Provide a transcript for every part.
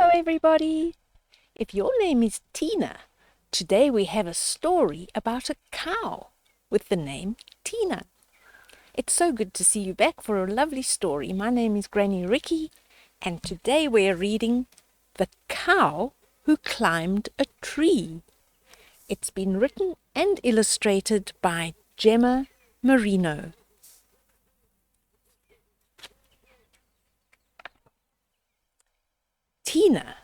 Hello everybody! If your name is Tina, today we have a story about a cow with the name Tina. It's so good to see you back for a lovely story. My name is Granny Ricky and today we're reading The Cow Who Climbed a Tree. It's been written and illustrated by Gemma, Merino. Tina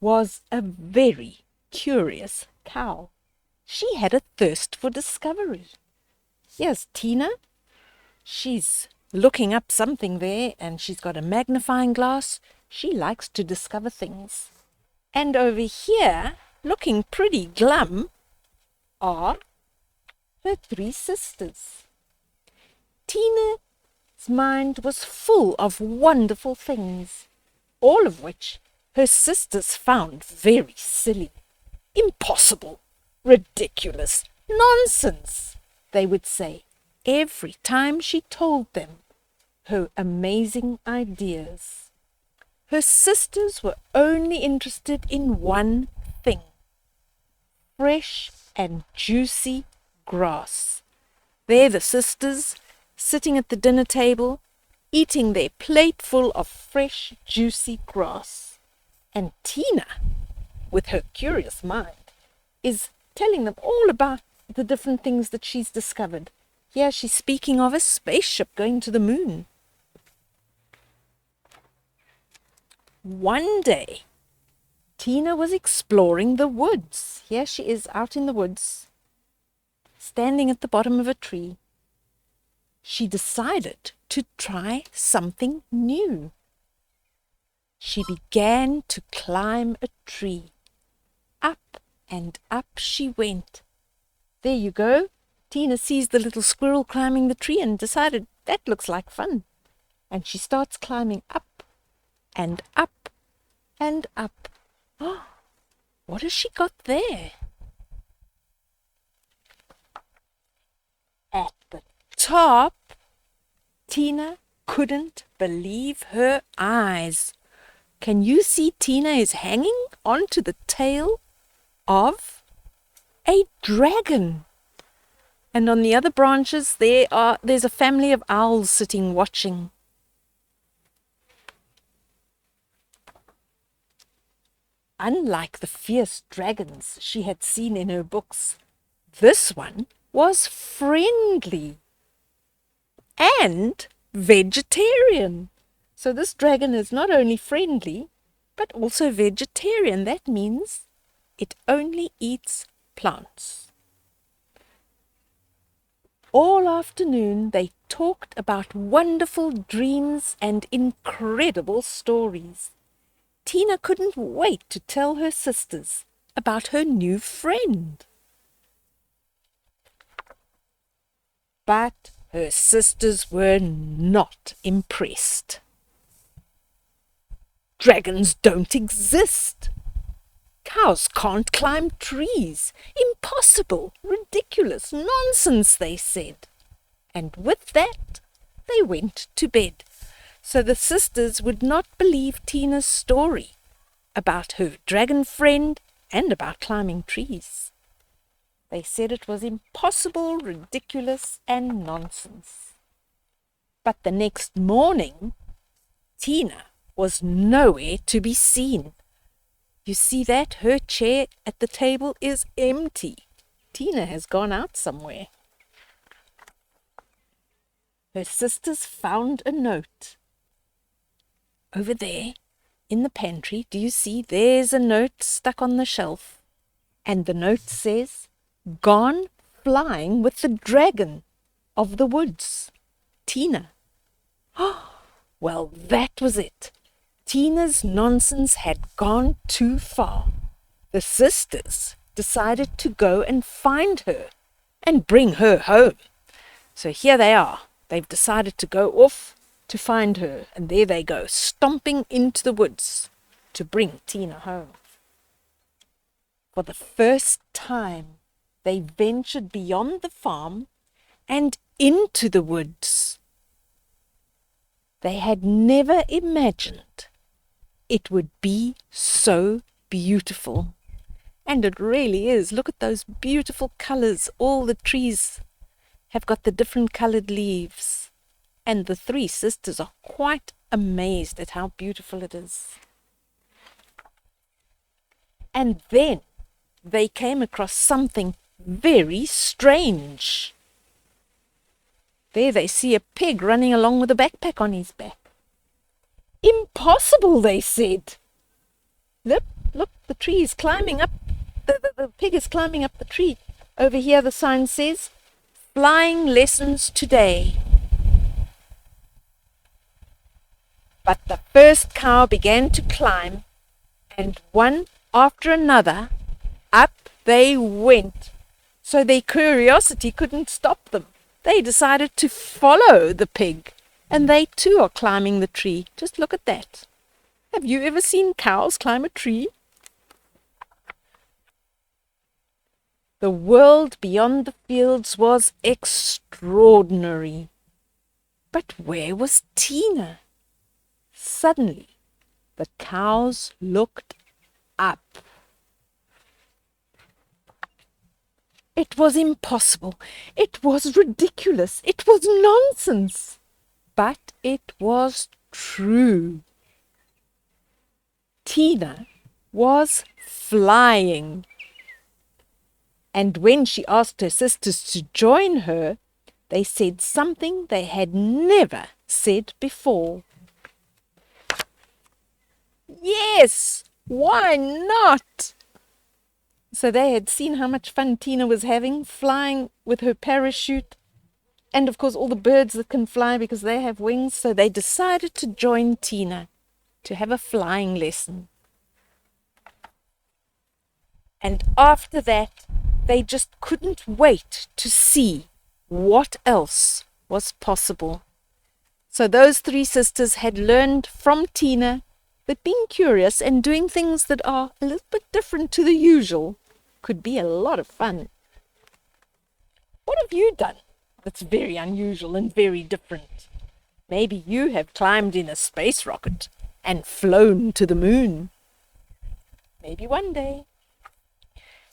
was a very curious cow. She had a thirst for discovery. Here's Tina. She's looking up something there and she's got a magnifying glass. She likes to discover things. And over here, looking pretty glum, are her three sisters. Tina's mind was full of wonderful things, all of which her sisters found very silly, impossible, ridiculous, nonsense, they would say, every time she told them her amazing ideas. Her sisters were only interested in one thing: fresh and juicy grass. There the sisters, sitting at the dinner table, eating their plateful of fresh, juicy grass. And Tina, with her curious mind, is telling them all about the different things that she's discovered. Here she's speaking of a spaceship going to the moon. One day, Tina was exploring the woods. Here she is out in the woods, standing at the bottom of a tree. She decided to try something new. She began to climb a tree. Up and up she went. There you go. Tina sees the little squirrel climbing the tree and decided that looks like fun. And she starts climbing up and up and up. Oh, what has she got there? At the top, Tina couldn't believe her eyes. Can you see Tina is hanging onto the tail of a dragon? And on the other branches there's a family of owls sitting watching. Unlike the fierce dragons she had seen in her books, this one was friendly and vegetarian. So this dragon is not only friendly, but also vegetarian. That means it only eats plants. All afternoon they talked about wonderful dreams and incredible stories. Tina couldn't wait to tell her sisters about her new friend. But her sisters were not impressed. Dragons don't exist. Cows can't climb trees. Impossible, ridiculous, nonsense, they said. And with that, they went to bed. So the sisters would not believe Tina's story about her dragon friend and about climbing trees. They said it was impossible, ridiculous, and nonsense. But the next morning, Tina was nowhere to be seen. You see that? Her chair at the table is empty. Tina has gone out somewhere. Her sisters found a note. Over there in the pantry, do you see? There's a note stuck on the shelf. And the note says, "Gone flying with the dragon of the woods, Tina." Oh, well, that was it. Tina's nonsense had gone too far. The sisters decided to go and find her and bring her home. So here they are. They've decided to go off to find her, and there they go, stomping into the woods to bring Tina home. For the first time, they ventured beyond the farm and into the woods. They had never imagined it would be so beautiful. And it really is. Look at those beautiful colors. All the trees have got the different colored leaves. And the three sisters are quite amazed at how beautiful it is. And then they came across something very strange. There they see a pig running along with a backpack on his back. Impossible, they said. Look, the tree is climbing up. The pig is climbing up the tree. Over here the sign says, "Flying lessons today." But the first cow began to climb, and one after another, up they went. So their curiosity couldn't stop them. They decided to follow the pig, and they too are climbing the tree. Just look at that. Have you ever seen cows climb a tree? The world beyond the fields was extraordinary. But where was Tina? Suddenly, the cows looked up. It was impossible. It was ridiculous. It was nonsense. But it was true. Tina was flying. And when she asked her sisters to join her, they said something they had never said before. Yes, why not? So they had seen how much fun Tina was having, flying with her parachute, and of course all the birds that can fly because they have wings, so they decided to join Tina to have a flying lesson. And after that, they just couldn't wait to see what else was possible. So those three sisters had learned from Tina that being curious and doing things that are a little bit different to the usual could be a lot of fun. What have you done that's very unusual and very different? Maybe you have climbed in a space rocket and flown to the moon. Maybe one day.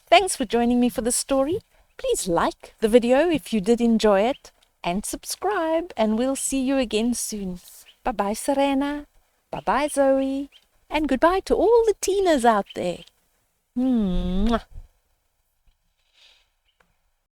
Thanks for joining me for this story. Please like the video if you did enjoy it, and subscribe, and we'll see you again soon. Bye-bye, Serena. Bye-bye, Zoe. And goodbye to all the Tinas out there. Mwah.